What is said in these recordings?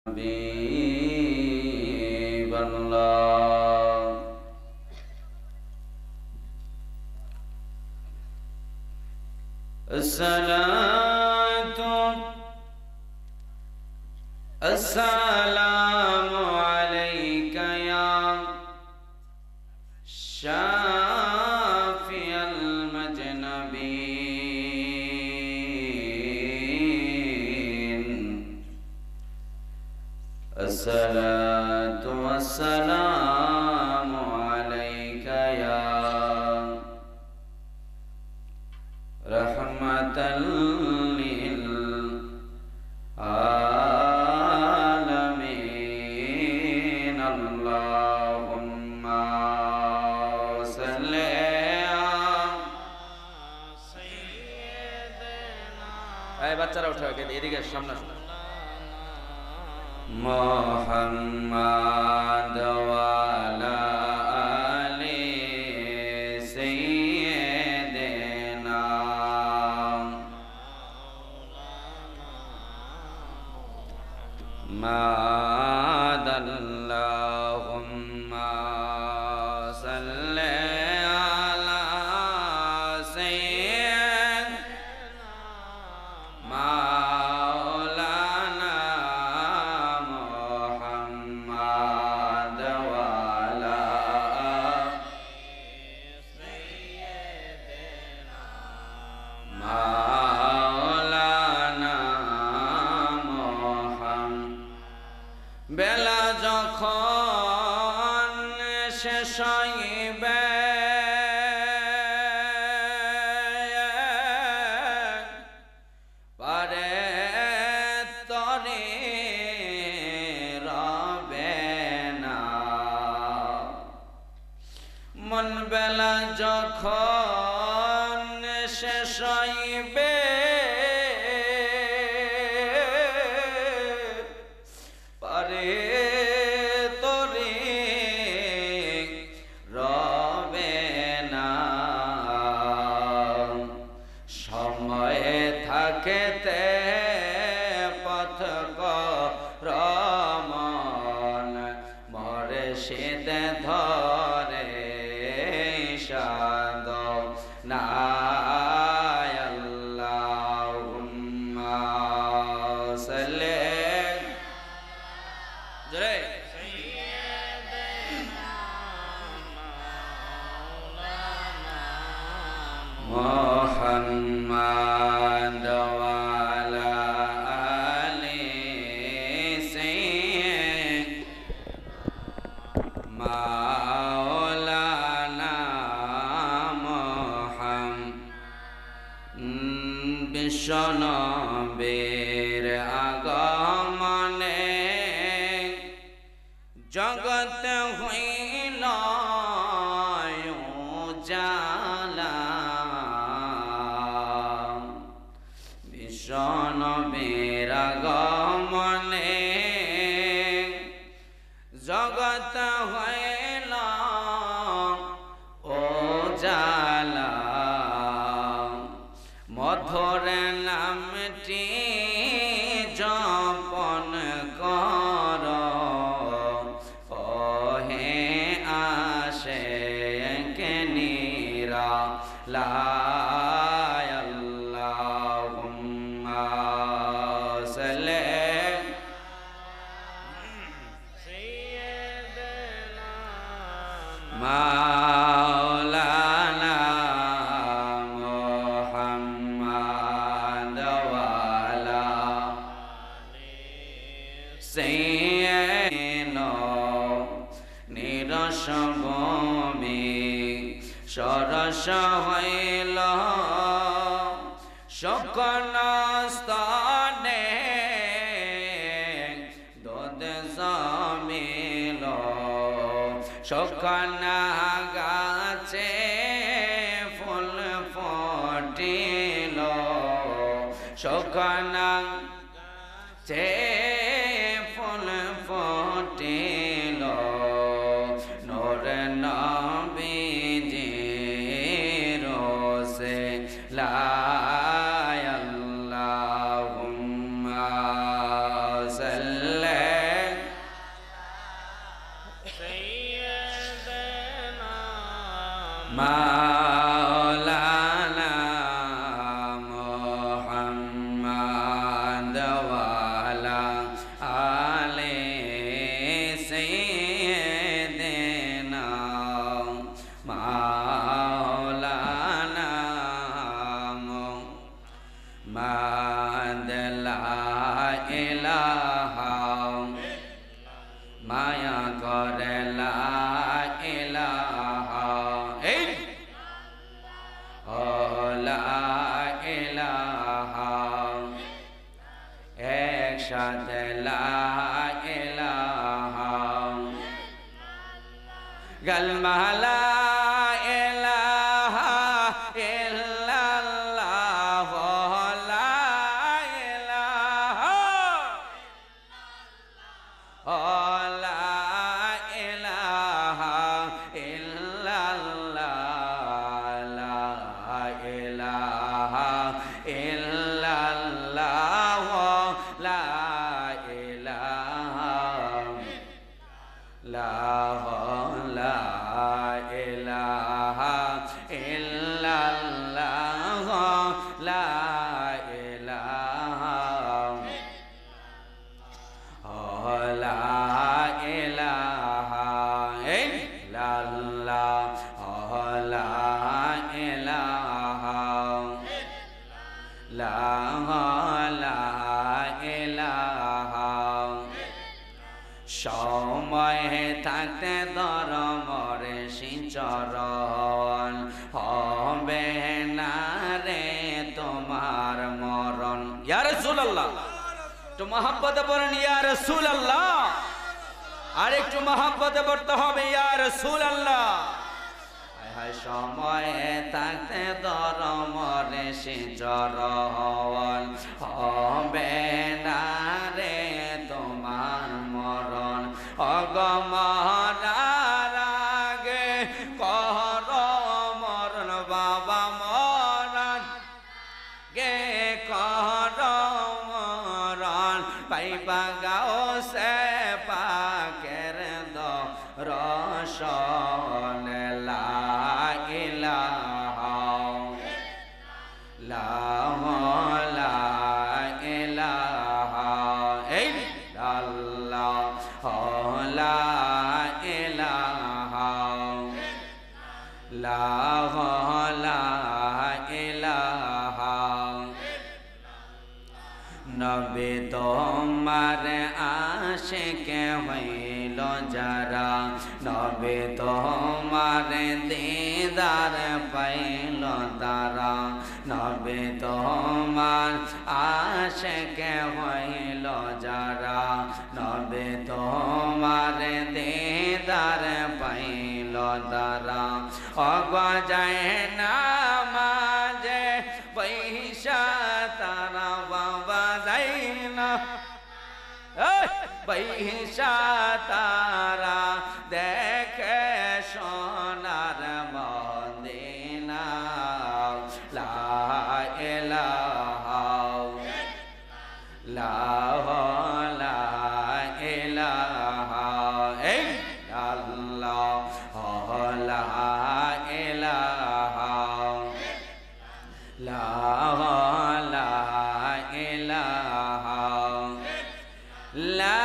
حبيب الله الصلاة السلام عليك يا شافي المجنبين الصلاة والسلام عليك يا رحمة للعالمين اللهم صل على বাচ্চারা উঠে এদিকে সামনে محمد وعلى آل سيدنا محمد اللهم صل على سيدنا مولانا محمد وعلى سيدنا مولانا محمد বেলা যখন শেষ হইবে পারে তরে রবে না মন বেলা যখন শেষ হইবে পারে তরে রবে না সময়ে থাকেতে পথ রমন মরে শীতে ধরে সাদ না আল্লাহুম্মা সাল্লি জোরে محمد وعلى آل سيدنا مولانا محمد বিশ্বনবীর আগমনে জগৎ হইল উজালা বিশ্বনবীর আগমনে জগৎ হইল উজালা মধুর নামটি জপন কর ওহে আসে কেনিরা লাই আল্লাহুম্মা সাল্লি সাইয়্যিদানা মাওলানা মুহাম্মদ ওয়ালা সাইয়্যিদিনা নিরস ভূমি সরস হইল সকল স্থানে দোদ জমিল সকল গাছে ফুল ফুটিল সকল গাছে ফুল ফুটিল নূর নবীজির রোসে লা আল্লাহুম্মা সাল্লি মাওলানা মুহাম্মদ ওয়ালা আলে সাইয়্যিদিনা মাওলানা মুহাম্মদ লা ইলাহা মায়া করে লা ইলাহা লা ইলাহা একসাথে লা ইলাহা কালমা লা ইলাহা ইল্লাল্লাহ লা ইলাহা সময় থাকতে ধর্মরে সিঞ্চরণ হবে না রে তোমার মরণ। ইয়া রাসূলুল্লাহ, একটু মহব্বতে বলেন ইয়া রাসূলুল্লাহ, আর একটু মহব্বতে পড়তে হবে ইয়া রাসূলুল্লাহ। সময় থাকতে ধর্মরে সিঞ্চরণ হবে না রে তোমার মরণ। অগমরার আগে কর মরণ বাবা মরণ গে কর মরণ পাইবা গাও সে পাকের দর্শন। লা ইলাহা লা ইলাহা ইল্লাল্লাহ লা ইলাহা লা ইলাহা। নবী তোমার আশিকে হইল যারা, নবী তোমার দিদার পাইল তারা, নবী তোমার আশিকে হইল যারা, নবী তোমার দিদার পাইল তারা। অগজায় নামাজে পয়সা তারা বাবা যাই না, পয়সা তারা দেখে সোনার মদিনা। লা ইলাহা লা ইলাহা ইল্লাল্লাহ লা ইলাহা লা ইলাহা লা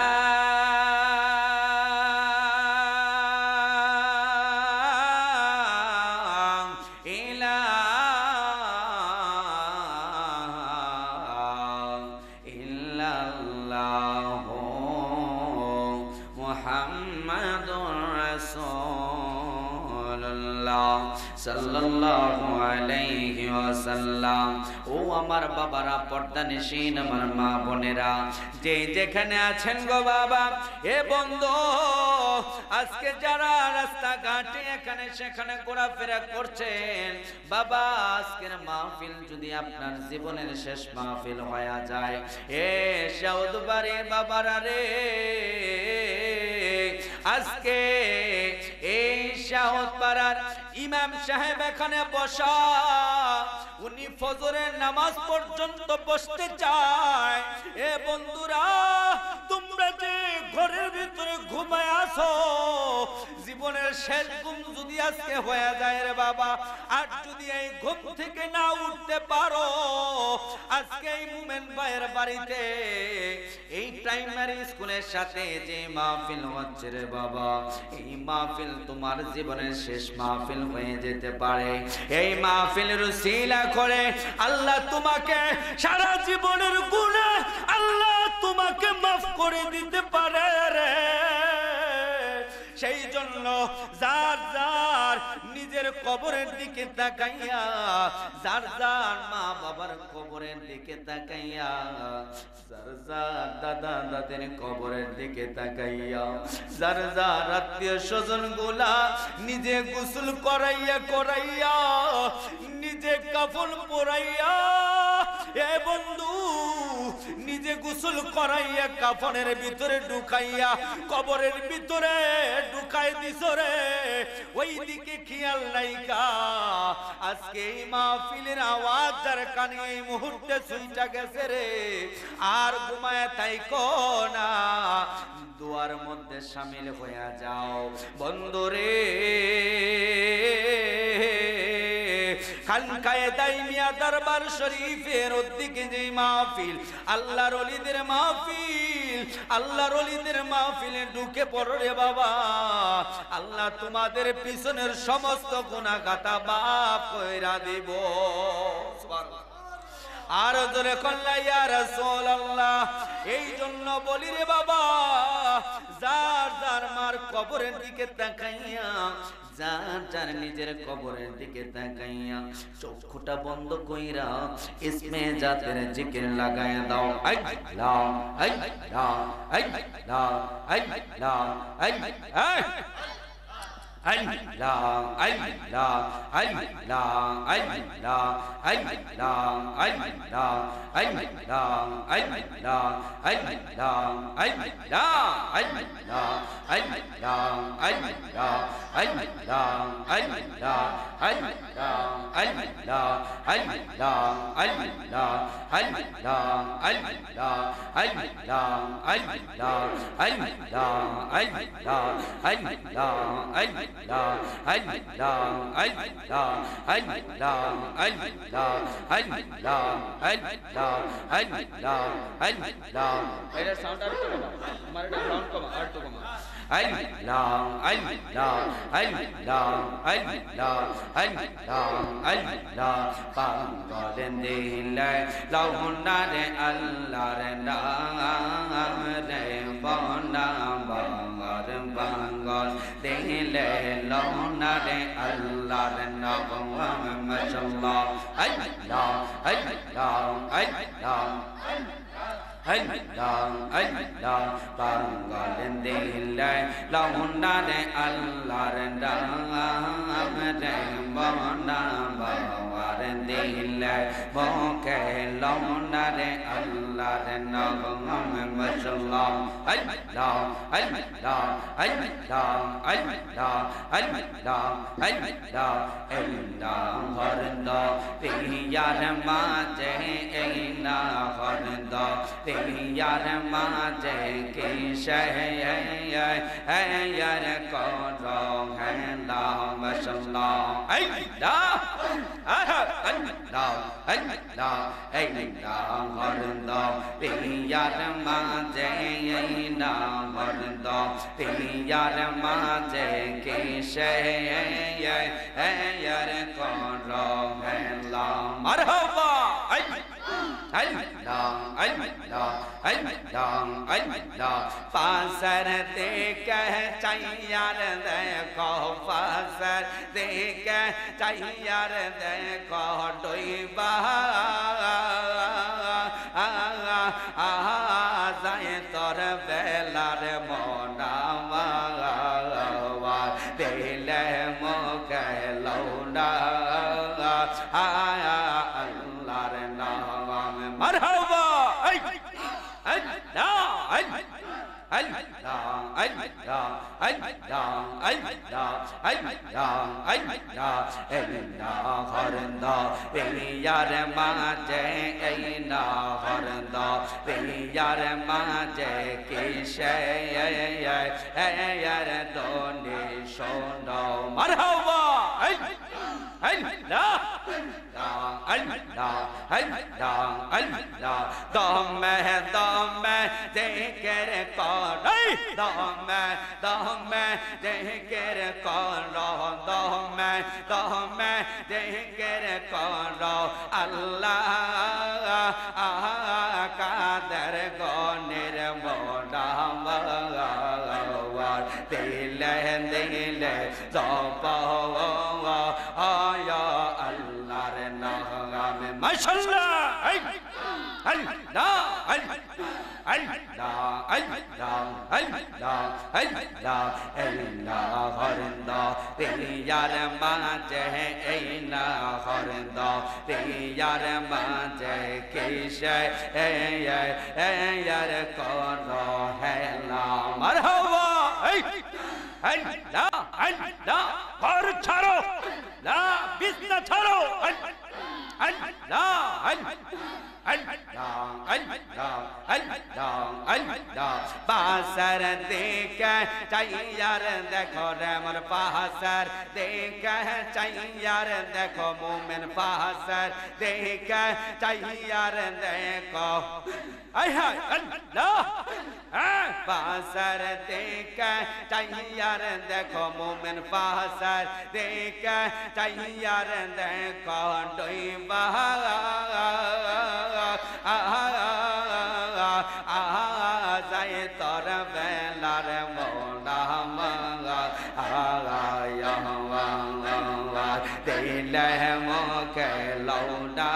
সাল্লাল্লাহু আলাইহি ওয়াসাল্লাম। ও আমার বাবারা, পর্দানিশীন আমার মা বোনেরা, যে যেখানে আছেন গো বাবা, এ বন্ধু, আজকে যারা রাস্তাঘাটে এখানে সেখানে ঘোরাফেরা করছেন বাবা, আজকের মাহফিল যদি আপনার জীবনের শেষ মাহফিল হয়ে যায়, এ সাউদবাড়ি বাবারা রে, আজকে এই শাহপাড়ার ইমাম সাহেব এখানে বসা, উনি ফজরের নামাজ পর্যন্ত বসতে চায়। এ বন্ধুরা, তোমরা যে ঘরের ভিতরে ঘুমায় আছো, জীবনের শেষ ঘুম যদি যদি আজকে হয়ে যায় রে বাবা, আর যদি এই ঘুম থেকে না উঠতে পারো, আজকে এই মুমিন ভাইয়ের বাড়িতে এই প্রাইমারি স্কুলের সাথে যে মাহফিল হচ্ছে রে বাবা, এই মাহফিল তোমার জীবনের শেষ মাহফিল হয়ে যেতে পারে। এই মাহফিলের উসিলা করে আল্লাহ তোমাকে সারা জীবনের গুনাহ আল্লাহ তোমাকে মাফ করে দিতে পারে রে। সেই জন্য যার যার নিজের কবরের দিকে তাকাইয়া, যার যার মা বাবার কবরের দিকে তাকাইয়া, যার যার দাদা দাদের কবরের দিকে তাকাইয়া, যার যার আত্মীয় স্বজন গুলা নিজে গোসল করাইয়া করাইয়া, নিজে কাফন পরাইয়া, এ বন্ধু নিজে গোসল করাইয়া কাফনের ভিতরে ঢুকাইয়া কবরের ভিতরে ঢুকাই দিছো রে, ওই দিকে খেয়াল নাইকা। আজকে এই মাহফিলের আওয়াজ যার কানে এই মুহূর্তে শুইটা গেছে রে, আর ঘুমায় থাইকো না, দুয়ার মধ্যে শামিল হয়ে যাও বন্ধুরে। খানকায়ে দাইমিয়া দরবার শরীফের ওদিকে যে মাহফিল, আল্লাহর ওলিদের মাহফিল, আল্লাহর ওলিদের মাহফিলে ঢুকে পড়ো রে বাবা, আল্লাহ তোমাদের পিছনের সমস্ত গুনাহ খাতা মাফ কইরা দিব। সুবহানাল্লাহ। আর জোরে কল্লা ইয়া রাসূলুল্লাহ। এই জন্য বলি রে বাবা, যার যার মার কবরের দিকে তাকাইয়া, যার যার নিজের কবরের দিকে তাকাইয়া চক্ষুটা বন্ধ কইরা ইসমে জাতের জিকির লাগায়া দাও। আল্লাহ আল্লাহ আল্লাহ আল্লাহ আল্লাহ Allah Allah Allah Allah Allah Allah Allah Allah passer देख चैयार देखो पासर देख चैयार देखो डोइबा जाए तोर बेलार मोनावा दिले मोके लौना अल्लाहर नाम मरहबा मरहबा Allah Allah Allah Allah দমে দমে জিকির কর দমে দমে জিকির কর দমে দমে জিকির কর আল্লাহ কাদের গনির মোড়াওয়ার দিলে দিলে জপ আয়া আল্লাহর নামে মাশাআল্লাহ আল্লাহ আল্লাহ আল্লাহ আল্লাহ আল্লাহ আল্লাহ পিয়ার মাঝে এই না হরদ পিয়ার মাঝে কিসে এর কর হেলা মারহাবা আল্লাহ আল্লাহ ঘর ছাড়ো না বিছনা ছাড়ো আল্লাহ पासर देख चैयार देखो रे मोर पासर देख चैयार देखो मोमिन पासर देख चैयार देखो अल्लाह पासर देख चैयार देखो मोमिन पासर देख चैयार देखो डोइबा যায় তোর বেলার মোড়া দিলে মুখে লৌডা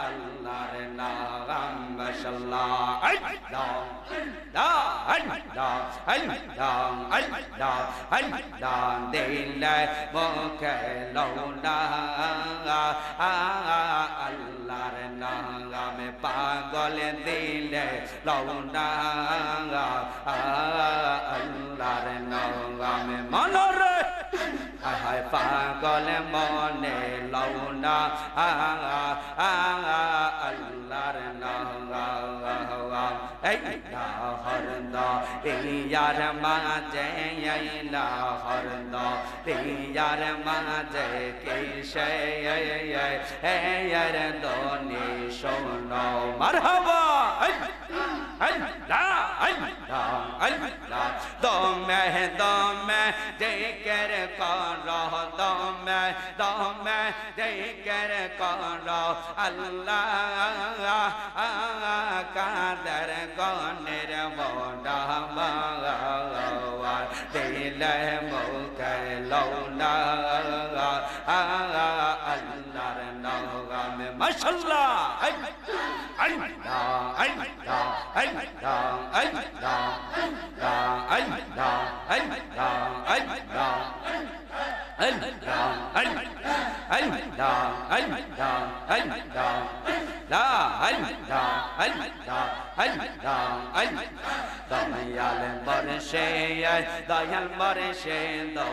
আল্লাহর নাম মাশাআল্লাহ আল্লাহ আল্লাহ আল্লাহ আল্লাহ আল্লাহ দিলে মুখে লৌডা আল্লাহর নামে পাগল দিলে লৌডা আল্লাহর নামে মনরে হায় পাগল মনে লৌডা আল্লাহর নাম এই হরদ ইয়ার মাঝে না হরদ ইয়ার মাঝে কিসে এর দনি শোনো মারহাবা আল্লাহ আল্লাহ আল্লাহ দমে দমে জিকির কর দমে দমে জিকির কর আল্লাহ কাদের গনের মোড়াওয়ার দিলে মুখে লৌনা আল্লাহর নামে মাশাআল্লাহ আল্লাহ আল্লাহ আল্লাহ আল্লাহ আল্লাহ আল্লাহ আল্লাহ দয়াল বর্ষে দয়াল বর্ষে দো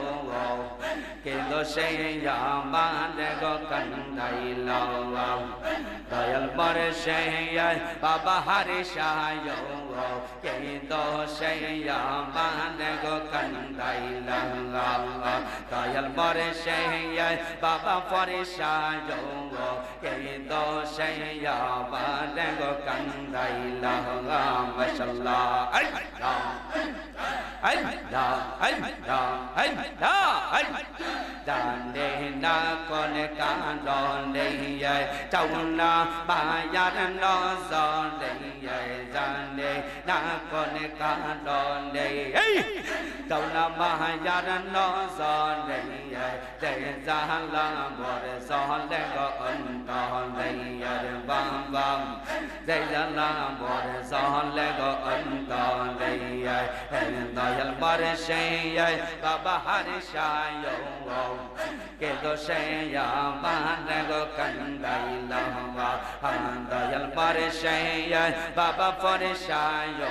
কিন্তু সে আমার গো কান্দাইল দয়াল বর্ষে বাবা হরে সায় কিন্তু সে আমার গো কান্দাইল দয়াল বর্ষে বাবা ফরে সায় কিন্তু সে আমার গো কান্দাইল মাশাআল্লাহ আল্লাহ আল্লাহ আল্লাহ আল্লাহ জানে না কোন কারণে চাউনা মায়ার নজরে জানে না কোন কারণে চাউনা মায়ার নজরে জালা মোর সহলে গো অন্তরে বাম বাম জালা মোর সহলে গো অন্তরে দয়াল বর্ষে বাবা হরে সায় কে দোষে আমার গো কান্দাইল দয়াল বর্ষে বাবা ফরে সায়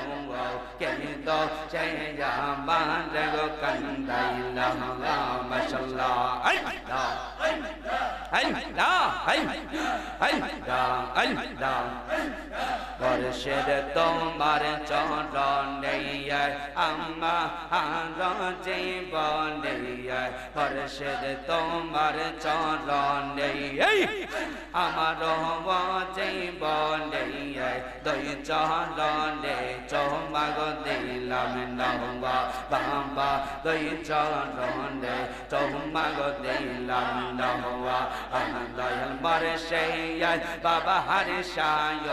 কে দোষে আমার গো কান্দাইল মাশাআল্লাহ আল্লাহ আল্লাহ আল্লাহ আল্লাহ বর্ষের তোমার চরণে আমার জীবনে মুর্শিদ তোমার চরণে আমার জীবনে দুই চরণে চুমাগ দিলাম নহবা বাবা দুই চরণে চুমাগ দিলাম নহবা দয়াল মুর্শিদ বাবা হরি সায়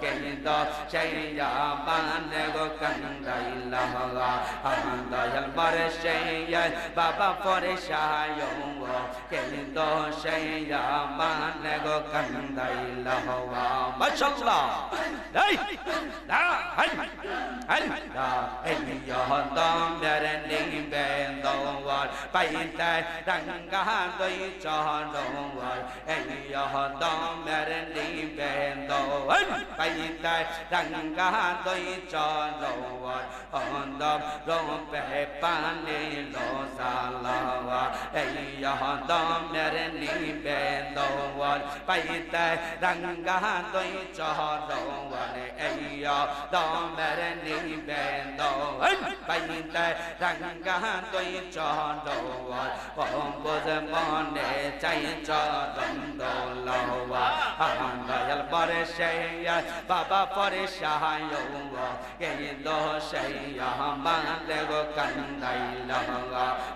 কেন্দ সেইয়া বানে গো কান্দাইলা দয়াল মুর্শিদ বাবা পরে সায় কেন্দ সেইয়া বানে গো কান্দাইলা মাশাআল্লাহ এই লা হাই হাই লা এই দম দরে নিবে দওয়ার পাইতে রঙ্গা দই চরণওয়ার এই দম দরে নিবে দওয়ার পাইতে রঙ্গা দই চরণওয়ার অন্দম রূপে পানি লোসালাওয়া এই দম দরে নিবে দওয়ার পাইতে রঙ্গা দই চরণওয়ার এই দম দরে নিবে দওয়ার পাইতে রঙ্গা দই চরণওয়ার পম্বজ মনে চাই চরণ দোলাওয়া দয়াল মুর্শিদ বাবা পরে সাহায় কে দোষাইয়া মানে গো কান্দাইলা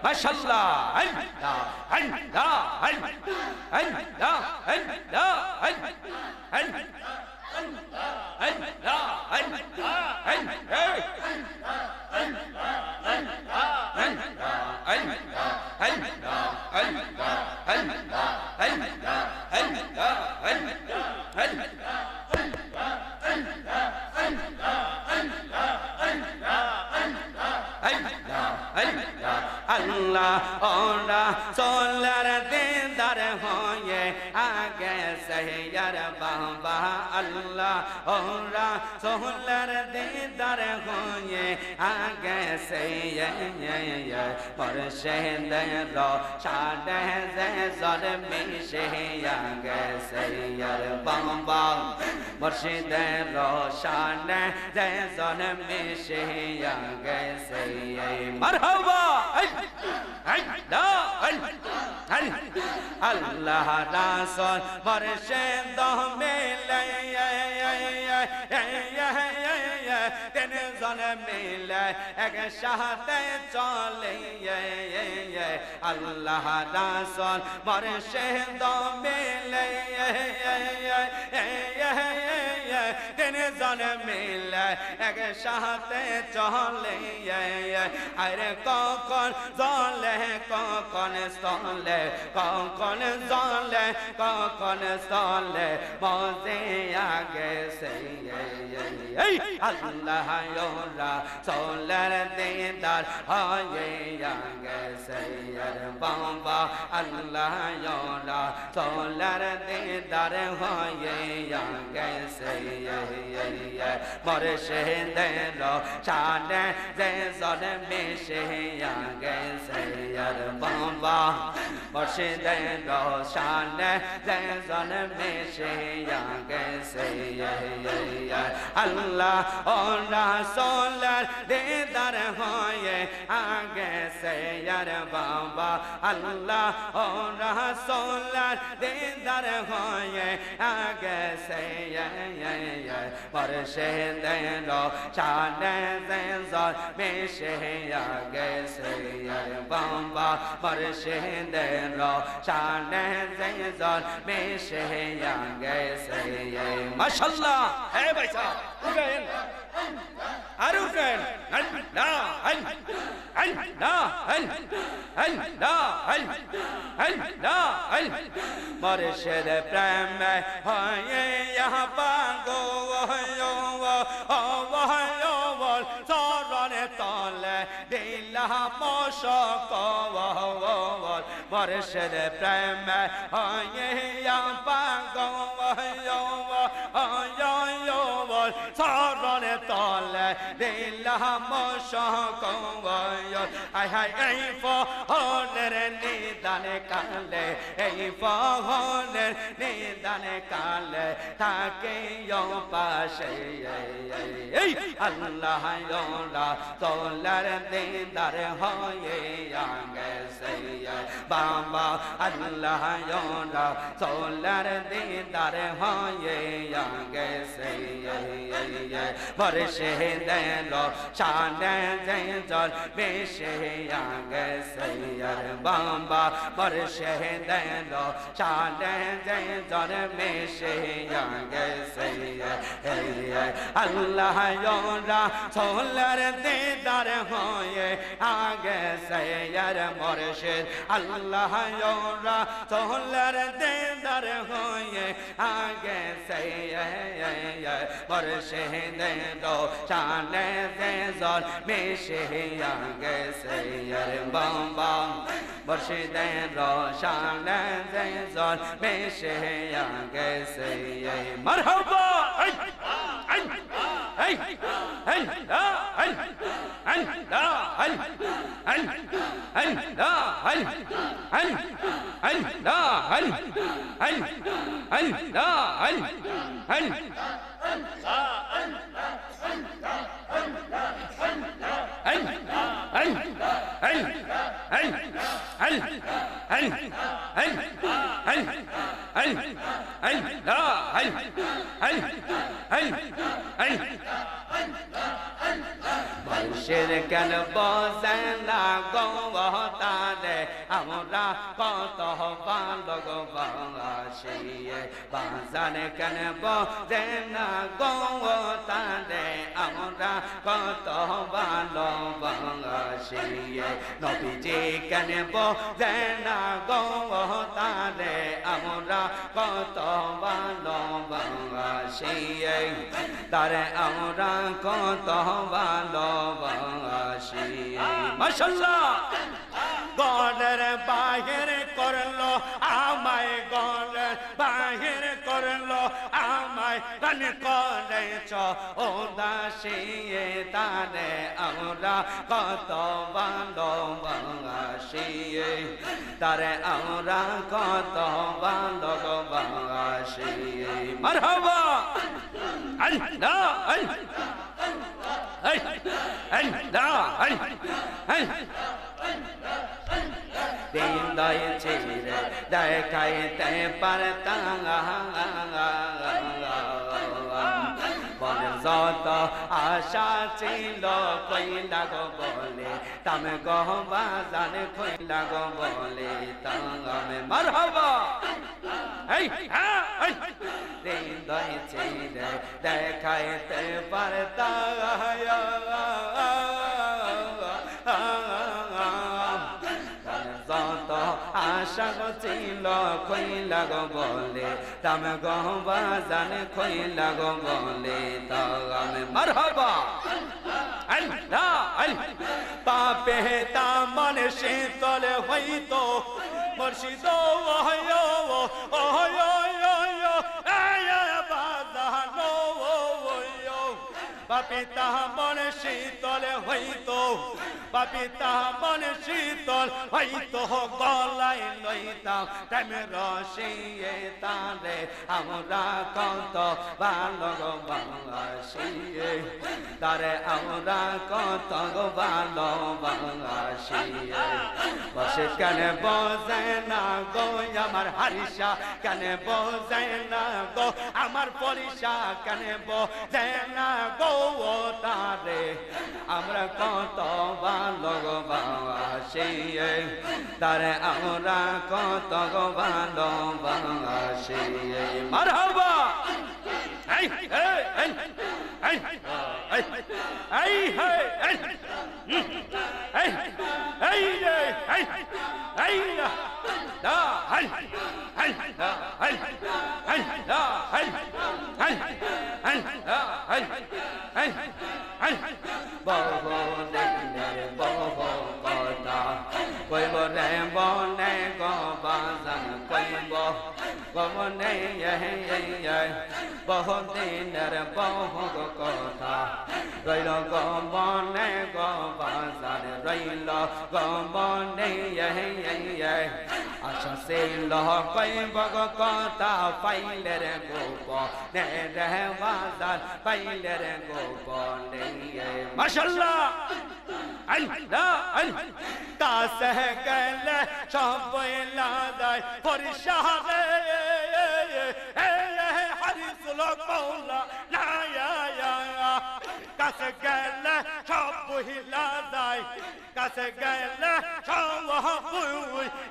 মাশাআল্লাহ আল্লাহ আল্লাহ আল্লাহ আল্লাহ আল্লাহ ওরা সোলার দিদার হয়ে আগে সহিয়ার বাবা আল্লাহ ওরা সোলার দিদার হয়ে আগে সহিয়া মুর্শিদ রো সাদে জর মিশে আগে সহিয়ার বাবা মুর্শিদ রো সাদে জর মিশে আগে সহিয়া মারহাবা আল্লাহ রাসূল মুর্শিদ মিলে তিনজন মিলে একসাথে চলে আল্লাহ রাসূল মুর্শিদ মিলে তিনজন মিলে একসাথে চলে আরে কখন জলে কখন স্থলে কখন জলে কখন স্থলে মজে আগে সেই আল্লাহ ওরা সোলার দিদার হয়ে আগে সেই বাবা আল্লাহ ওরা সোলার দিদার হয়ে আগে সেই মুর্শিদ রো শানে যে জল মিশে আগে সেই বাবা মুর্শিদ রো শানে যে জল মিশে আগে সেই আল্লাহ ও রাসূলের দিদার হয়ে আগে সেই বাবা আল্লাহ ও রাসূলের দিদার হয়ে আগে সেই মুর্শিদ রো শানে যে জল মিশে আগে সেই বাবা মুর্শিদ রো শানে যে জল মিশে আগে সেই মাশাআল্লাহ হে ভাই সাহেব উঠেন আর উঠেন আল্লাহ আল্লাহ আল্লাহ আল্লাহ মুর্শিদ প্রেম হয়ে ইয়া পাগো চরণে তলে দিলা মশক মুর্শিদ প্রেম হয়ে ইয়া পাগো চরণ করে তলে দিলাম সকয় আই হাই এই ফহনের নিদানে কালে এই ফহনের নিদানে কালে থাকে পাশে এই আল্লাহ তোলার দিদার হয়ে গেছে বাবা আল্লাহ তোলার দিদার হয়ে গেছে বর্ষে দিল শানে জল বেশে গেছে বাবা বর্ষে দিল শানে জল বেশে গেছে আল্লাহ সোলার দিদার হয়ে গেছে মুর্শিদ আল্লাহ সোলার দিদার হয়ে গেছে মুর্শিদ শানে জল বেশে গেছে বাবা মুর্শিদ শানে জল বেশে গেছে মারহাবা বর্ষের কেন বসে না গৌতারে আমরা কত ভালো বাসি বাজার কেন বসে না গৌতারে আমরা কত ভালো বাসি নবীজি কেন বসে না গৌতারে আমরা কত ভালো বাসি তারে আমরা কত ভালোবাসি মাশাআল্লাহ গলের বাহির করলো আমায় গলের বাহির করলো আমায় প্রাণ করেছ ও দাসী তারে আমরা কত ভালোবাসি তারে আমরা কত ভালোবাসি মারহাবা আল্লাহ হৃদয় ছিঁড়ে দেখাইতে পারতাম যত আশা ছিল কইলা গো বলে তাম গহ বাজান কইলা গো বলে তামে মারহাবা এই হৃদয় ছিঁড়ে দেখাইতে পারতাম যত আশা ছিল কইলা গো বলে তাম গহ বাজান কইলা গো বলে তামে মারহাবা আল্লাহ পাপে তামন শীতল হইতো মুর্শিদ পাপিতা মন শীতল হইতো পাপিতা মন শীতল হইতো গলায় লইতাম তেম রসিয়ে তারে আমরা কত ভালোবাসি তারে আমরা কত ভালোবাসি বসে কেন বোঝে না গো আমার হারিসা কেন বোঝে না গো আমার পরিসা কেন বোঝে না গো তারে আমরা কত ভালোবাসি তারে আমরা কত ভালোবাসি মারহাবা এই কইব রে বনে গো বাজান কইব গমনে বহুদিনের বহু কথা রইল গো মনে গো বাজার রইল গো মনে আশা ছিল কইব গো কথা পাইলে রে গোপনে রে বাজার পাইলে রে গোপনে মাশাআল্লাহ কাছে গেলে সব লাদায় পরিশারে হারিসুল কওলা না কাছে গেলে সব লাদায় কাছে গেলে সব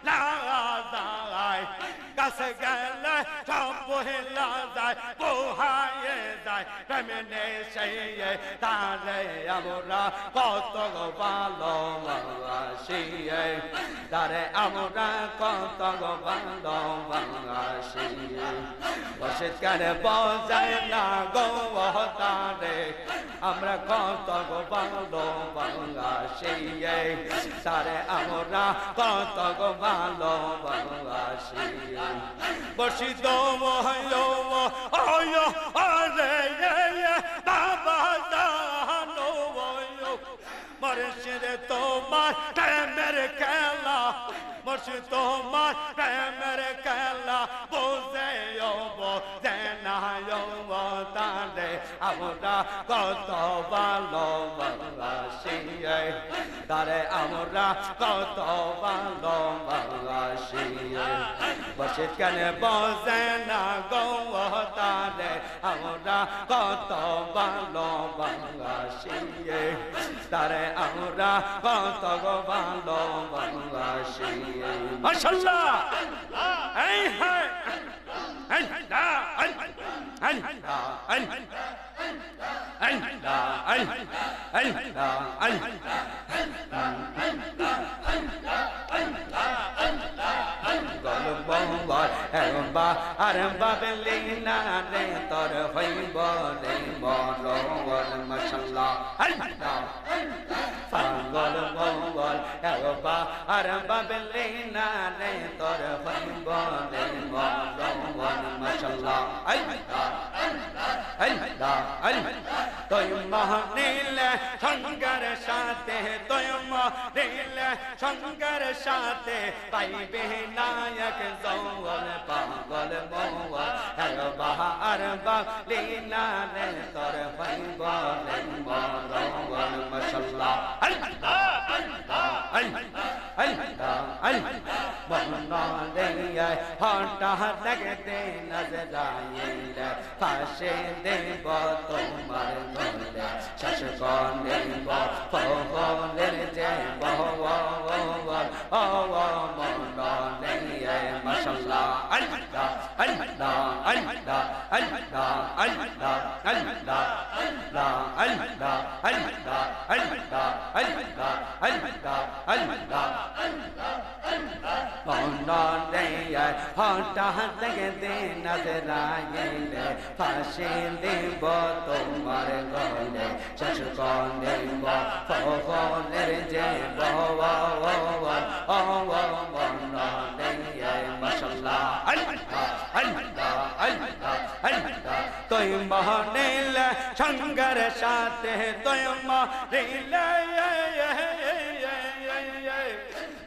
লাদায় কাছে গেলে সব লাদায় পোহায়ে যায় কেমনে সেই তারে আমরা কত ভালোবাসি তারে আমরা কত ভালোবাসি বসে কেন বজায় না গো তারে আমরা কত ভালোবাসি তারে আমরা কত ভালোবাসি বসি দো বাবা জানো মরশিদ তোমার প্রেমের খেলা মরশিদ তোমার প্রেমের খেলা বুঝে না তারে আমরা কত ভালোবাসি তারে আমরা কত ভালোবাসি বসে কেন বসে না গো তারে আমরা কত ভালোবাসি তারে আমরা কত ভালোবাসি মাশাআল্লাহ এই হ্যাঁ বাবলিনা রে তোর হইব রে মরণ মাশাআল্লাহ পাগল মঙ্গল এবা আর বাবলিনা রে তোর হইব রে মরণ মাশাআল্লাহ তুই মহনিলে সঙ্গের সাথে তুই মহনিলে সঙ্গের সাথে পাইবে নায়ক জৌল পাগল মৌল বাহার বাবলিনা রে তোর হইব রে মরণ মাশাআল্লাহ হঠাৎ দেখতে নজরাইলে ফাঁসে দেব তোমার গলে শেষ করে ফলের যে মনে মাশাআল্লাহ আল্লাহ আল্লাহ আল্লাহ আল্লাহ আল্লাহ আল্লাহ আল্লাহ আল্লাহ আল্লাহ আল্লাহ আল্লাহ আল্লাহ হঠাৎ দেখতে নজরাইলে ফাঁসে দেব তোমার গলে শেষ করে ফলের যে মাশাআল্লাহ আল্লাহ আল্লাহ আল্লাহ আল্লাহ তুই মহনিলে সঙ্গের সাথে তুই মহনিলে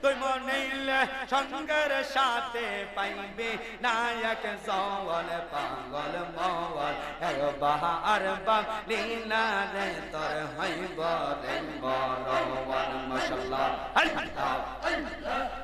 তুই মনিলে সঙ্গের সাথে পাইবে নায়ক জৌল পাগল মৌল বাহার বাবলিনা রে তোর হইব রে মরণ মাশাআল্লাহ আল্লাহ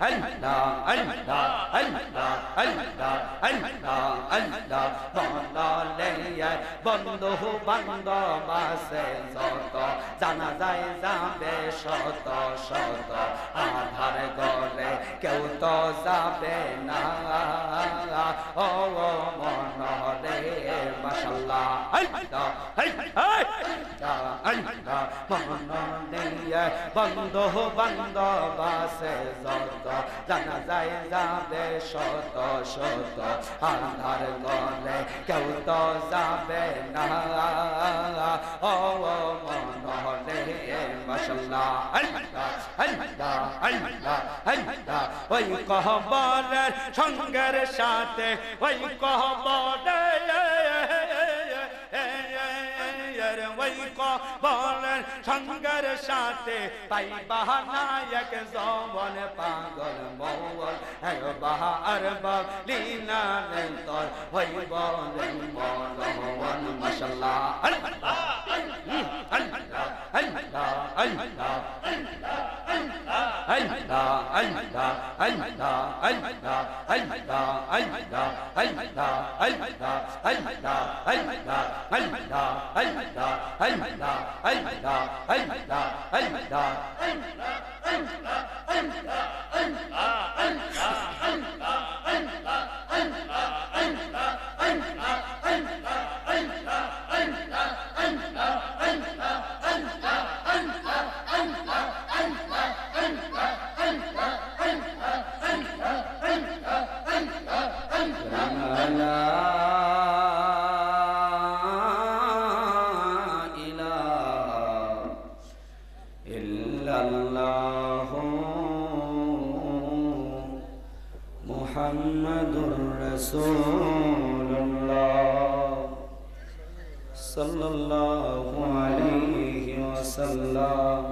আল্লাহ আল্লাহ আল্লাহ আল্লাহ আল্লাহ আল্লাহ বন্দলে বন্ধু বান্ধব আছে যত জানা যায় যাবে শত শত আধার গলে কেউ তো যাবে না ও মন রে মাশাআল্লাহ আল্লাহ আল্লাহ মন নিয়ে বন্ধু বান্ধব আছে যত জানা যায় যাবে শত শত আধার গলে কেউ তো যাবে না ও মন রে মাশাআল্লাহ আল্লাহ আল্লাহ আল্লাহ আল্লাহ ওই কবরের সঙ্গের সাথে ওই কবরে ওই কবরের সঙ্গের সাথে পাইবা না এক জবন পাগল মওল একবার বলিনা রে তোর হইব রে মওল মাশাআল্লাহ আল্লাহ আল্লাহ আল্লাহ আল্লাহ মুহাম্মাদুর রাসূলুল্লাহ সাল্লাল্লাহু আলাইহি ওয়াসাল্লাম।